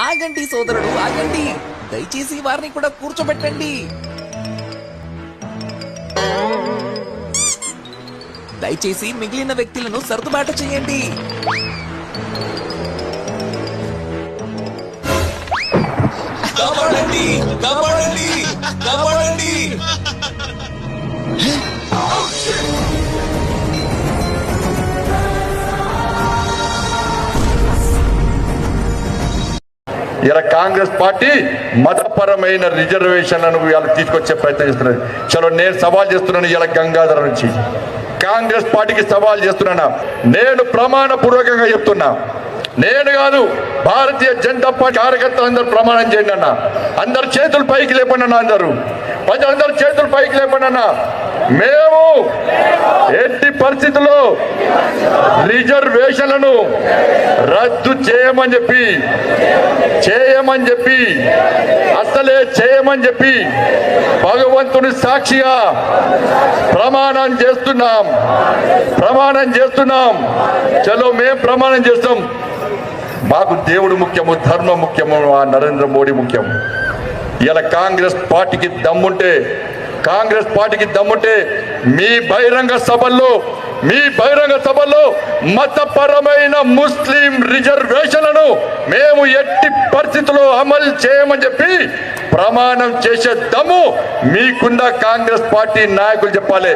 ఆగండి సోదరుడు, ఆగండి. దయచేసి వారిని కూడా కూర్చోబెట్టండి. దయచేసి మిగిలిన వ్యక్తులను సర్దుబాటు చేయండి. కాపాడండి, కాపాడండి, కాపాడండి. ఇలా కాంగ్రెస్ పార్టీ మతపరమైన రిజర్వేషన్లను ఇలా తీసుకొచ్చే ప్రయత్నం చేస్తున్నది. చలో నేను సవాల్ చేస్తున్నాను ఇలా గంగాధర నుంచి కాంగ్రెస్ పార్టీకి సవాల్ చేస్తున్నాను. నేను ప్రమాణ పూర్వకంగా చెప్తున్నా, నేను కాదు భారతీయ జనతా పార్టీ కార్యకర్తలు అందరూ ప్రమాణం చేయండి అన్న. అందరు చేతులు పైకి లేపండి అన్న, అందరూ ప్రజలందరూ చేతులు పైకి లేపండి అన్న. మేము ఎట్టి పరిస్థితుల్లో రిజర్వేషన్లను రద్దు చేయమని చెప్పి అసలే చేయమని చెప్పి భగవంతుని సాక్షిగా ప్రమాణం చేస్తున్నాం. చలో మేము ప్రమాణం చేస్తాం. మాకు దేవుడు ముఖ్యము, ధర్మం ముఖ్యము, నరేంద్ర మోడీ ముఖ్యం. ఇలా కాంగ్రెస్ పార్టీకి దమ్ముంటే మీ బహిరంగ సభల్లో మతపరమైన ముస్లిం రిజర్వేషన్లను మేము ఎట్టి పరిస్థితుల్లో అమలు చేయమని చెప్పి ప్రమాణం చేసే దమ్ము మీకున్న కాంగ్రెస్ పార్టీ నాయకులు చెప్పాలి.